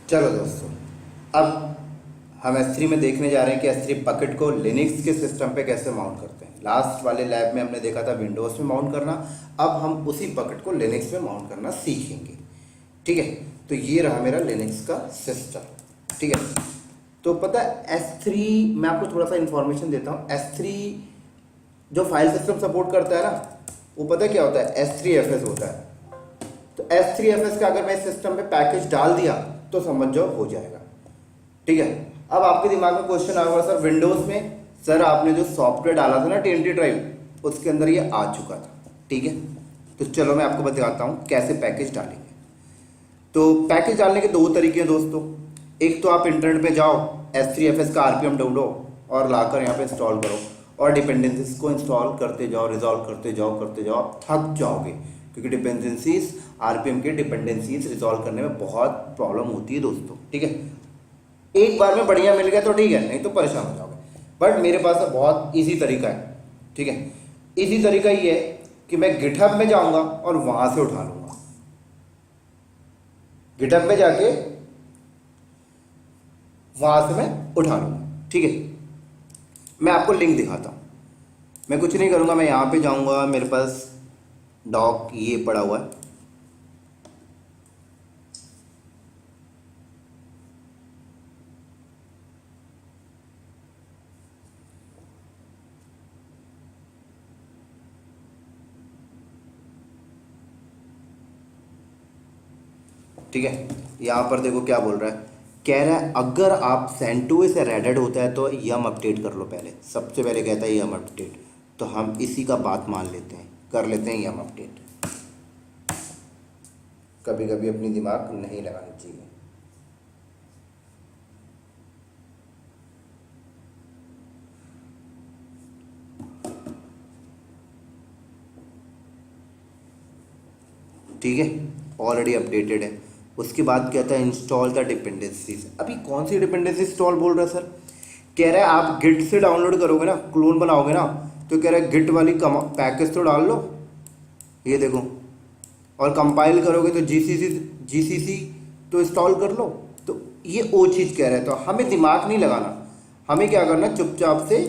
चलो दोस्तों, अब हम S3 में देखने जा रहे हैं कि S3 बकेट को लिनक्स के सिस्टम पे कैसे माउंट करते हैं। लास्ट वाले लैब में हमने देखा था विंडोज़ में माउंट करना, अब हम उसी बकेट को लिनक्स में माउंट करना सीखेंगे। ठीक है, तो ये रहा मेरा लिनक्स का सिस्टम। ठीक है, तो पता है S3, मैं आपको थोड़ा सा इन्फॉर्मेशन देता हूँ। S3 जो फाइल सिस्टम सपोर्ट करता है ना, वो पता है क्या होता है, S3FS होता है। तो S3FS का अगर मैं सिस्टम पे पैकेज डाल दिया तो समझ जाओ हो जाएगा। ठीक है, अब आपके दिमाग में क्वेश्चन आएगा, सर विंडोज में सर आपने जो सॉफ्टवेयर डाला था ना TNT ड्राइव, उसके अंदर ये आ चुका था। ठीक है, तो चलो मैं आपको बताता हूँ कैसे पैकेज डालेंगे। तो पैकेज डालने के दो तरीके हैं दोस्तों। एक तो आप इंटरनेट पे जाओ, S3FS का RPM ढूंढो और लाकर यहाँ पे इंस्टॉल करो और डिपेंडेंसीज को इंस्टॉल करते जाओ, रिजॉल्व करते जाओ, आप थक जाओगे क्योंकि डिपेंडेंसीज RPM के डिपेंडेंसीज रिजॉल्व करने में बहुत प्रॉब्लम होती है दोस्तों। ठीक है, एक बार में बढ़िया मिल गया तो ठीक है, नहीं तो परेशान हो जाओगे। बट मेरे पास बहुत इजी तरीका है। ठीक है, इजी तरीका ये है कि मैं गिटहब में जाऊंगा और वहां से उठा लूंगा। गिटहब में जाके वहां से मैं उठा लूंगा। ठीक है, मैं आपको लिंक दिखाता हूं। मैं कुछ नहीं करूंगा, मैं यहां पे जाऊंगा, मेरे पास डॉक ये पड़ा हुआ है। ठीक है, यहाँ पर देखो क्या बोल रहा है, कह रहा है अगर आप सेंटोस से रेडेड होता है तो यम अपडेट कर लो। पहले सबसे पहले कहता है यम अपडेट, तो हम इसी का बात मान लेते हैं, कर लेते हैं यम अपडेट। कभी कभी अपनी दिमाग नहीं लगानी चाहिए। ठीक है, ऑलरेडी अपडेटेड है। उसके बाद कहता है इंस्टॉल द डिपेंडेंसीज। अभी कौन सी डिपेंडेंसी इंस्टॉल बोल रहा है सर? कह रहा है आप गिट से डाउनलोड करोगे ना, क्लोन बनाओगे ना, तो कह रहा है गिट वाली पैकेज तो डाल लो, ये देखो, और कंपाइल करोगे तो जीसीसी तो इंस्टॉल कर लो। तो ये वो चीज़ कह रहा है, तो हमें दिमाग नहीं लगाना, हमें क्या करना, चुपचाप से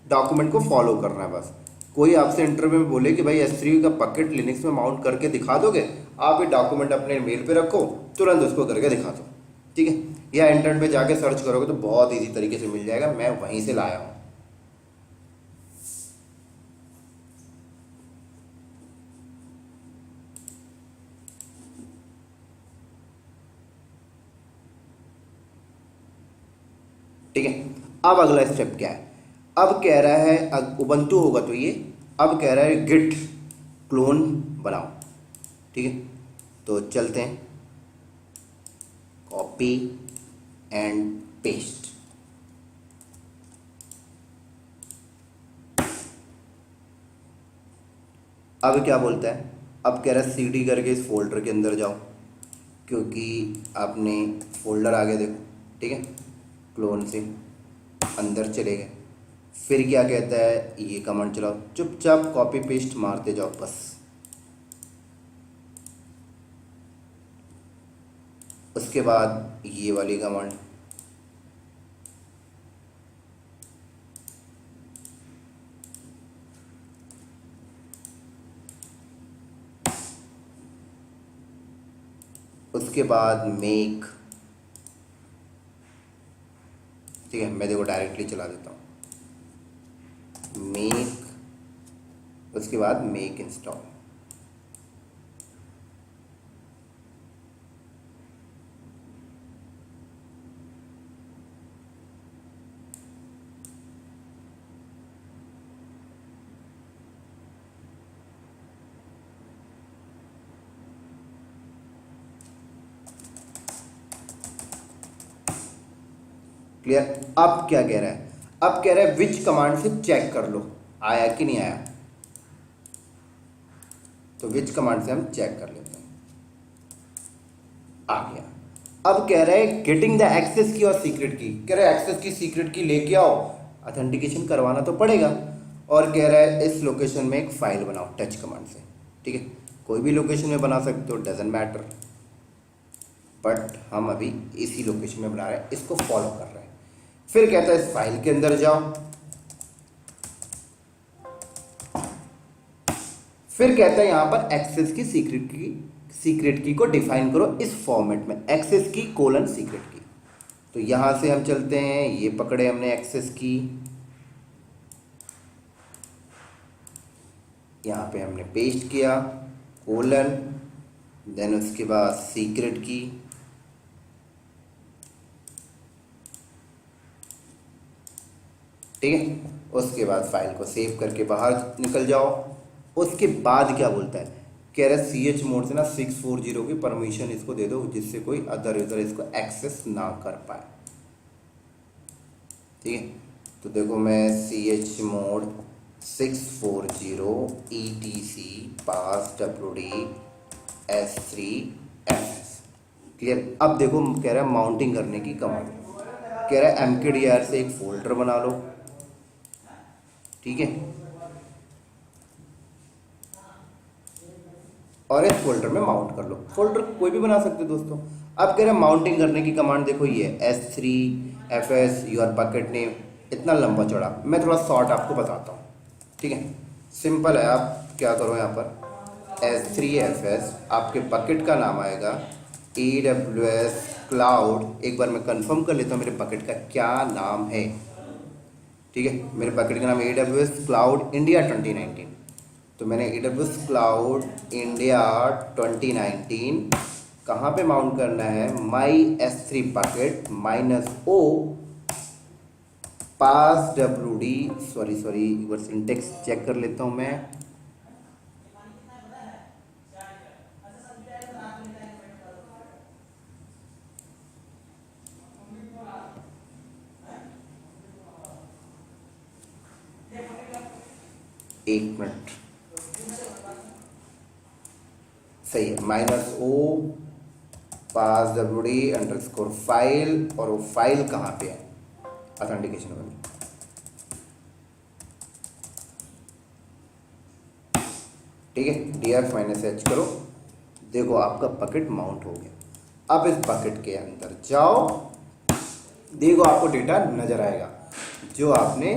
डॉक्यूमेंट को फॉलो करना है बस। कोई आपसे इंटरव्यू में बोले कि भाई S3 का पकेट लिनक्स में माउंट करके दिखा दोगे, आप ये डॉक्यूमेंट अपने मेल पे रखो, तुरंत उसको करके दिखा दो। ठीक है, या इंटरनेट पे जाके सर्च करोगे तो बहुत इजी तरीके से मिल जाएगा, मैं वहीं से लाया हूँ। ठीक है, अब अगला स्टेप क्या है? अब कह रहा है उबंटू होगा तो ये, अब कह रहा है गिट क्लोन बनाओ। ठीक है, तो चलते हैं, कॉपी एंड पेस्ट। अब क्या बोलता है, अब कह रहा है CD करके इस फोल्डर के अंदर जाओ, क्योंकि आपने फोल्डर आगे देखो। ठीक है, क्लोन से अंदर चले गए। फिर क्या कहता है, ये कमांड चलाओ, चुपचाप कॉपी पेस्ट मारते जाओ बस। उसके बाद ये वाली कमांड, उसके बाद मेक। ठीक है, मैं देखो डायरेक्टली चला देता हूँ, मेक, उसके बाद मेक इंस्टॉल। क्लियर? अब क्या कह रहा है, अब कह रहा है विच कमांड से चेक कर लो आया कि नहीं आया। तो विच कमांड से हम चेक कर लेते हैं, आ गया। अब कह रहा है गेटिंग द एक्सेस की और सीक्रेट की, कह रहा है एक्सेस की सीक्रेट की लेके आओ, ऑथेंटिकेशन करवाना तो पड़ेगा। और कह रहा है इस लोकेशन में एक फाइल बनाओ टच कमांड से। ठीक है, कोई भी लोकेशन में बना सकते हो, डजेंट मैटर। बट हम अभी इसी लोकेशन में बना रहे हैं, इसको फॉलो कर रहे हैं। फिर कहता है इस फाइल के अंदर जाओ, फिर कहता है यहां पर एक्सेस की सीक्रेट की को डिफाइन करो इस फॉर्मेट में, एक्सेस की कोलन सीक्रेट की। तो यहां से हम चलते हैं, ये पकड़े हमने एक्सेस की, यहां पे हमने पेस्ट किया कोलन, देन उसके बाद सीक्रेट की, ठीक है। उसके बाद फाइल को सेव करके बाहर निकल जाओ। उसके बाद क्या बोलता है, कह रहा है CH मोड से ना 640 की परमिशन इसको दे दो, जिससे कोई अदर यूजर इसको एक्सेस ना कर पाए, ठीक है। तो देखो मैं CH मोड 640 ETC पास WD S3 FS, क्लियर। अब देखो कह रहा है माउंटिंग करने की कमांड, कह रहा है mkdir से एक फोल्डर बना लो, ठीक है, और इस फोल्डर में माउंट कर लो। फोल्डर कोई भी बना सकते हो दोस्तों। अब कह रहे हैं माउंटिंग करने की कमांड, देखो ये S3 FS your bucket name, इतना लंबा चौड़ा, मैं थोड़ा शॉर्ट आपको बताता हूँ, ठीक है। सिंपल है, आप क्या करो यहाँ पर S3 FS, आपके बकेट का नाम आएगा AWS क्लाउड। एक बार मैं कंफर्म कर लेता हूँ मेरे बकेट का क्या नाम है, ठीक है। मेरे बकेट का नाम AWS क्लाउड इंडिया 2019, तो मैंने AWS क्लाउड इंडिया 2019 कहाँ पे माउंट करना है, माई S3 बकेट -O पास WD, सॉरी एक बार सिंटेक्स चेक कर लेता हूँ मैं, एक मिनट, सही है, -O पास WD अंडरस्कोर फाइल, और वो फाइल कहाँ पे है, ऑथेंटिकेशन वाली, ठीक है। df-h करो, देखो आपका बकेट माउंट हो गया। अब इस बकेट के अंदर जाओ, देखो आपको डेटा नजर आएगा जो आपने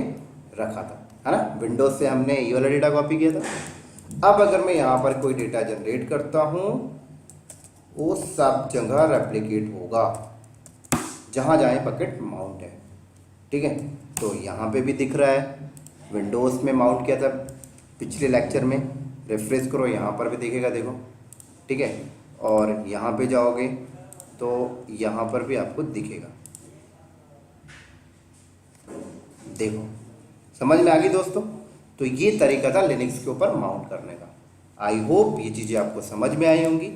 रखा था, है ना। विंडोज से हमने ये वाला डेटा कॉपी किया था। अब अगर मैं यहाँ पर कोई डेटा जनरेट करता हूँ, वो सब जगह रेप्लिकेट होगा जहाँ जहाँ बकेट माउंट है, ठीक है। तो यहाँ पे भी दिख रहा है, विंडोज़ में माउंट किया था पिछले लेक्चर में, रिफ्रेश करो यहाँ पर भी दिखेगा, देखो, ठीक है। और यहाँ पे जाओगे तो यहाँ पर भी आपको दिखेगा, देखो, समझ में आ गई दोस्तों। तो ये तरीका था लिनक्स के ऊपर माउंट करने का। आई होप ये चीज़ें आपको समझ में आई होंगी।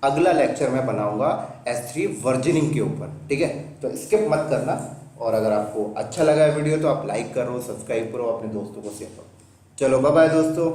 अगला लेक्चर मैं बनाऊंगा S3 वर्जनिंग के ऊपर, ठीक है। तो स्किप मत करना, और अगर आपको अच्छा लगा है वीडियो तो आप लाइक करो, सब्सक्राइब करो, अपने दोस्तों को शेयर करो। चलो बाय बाय दोस्तों।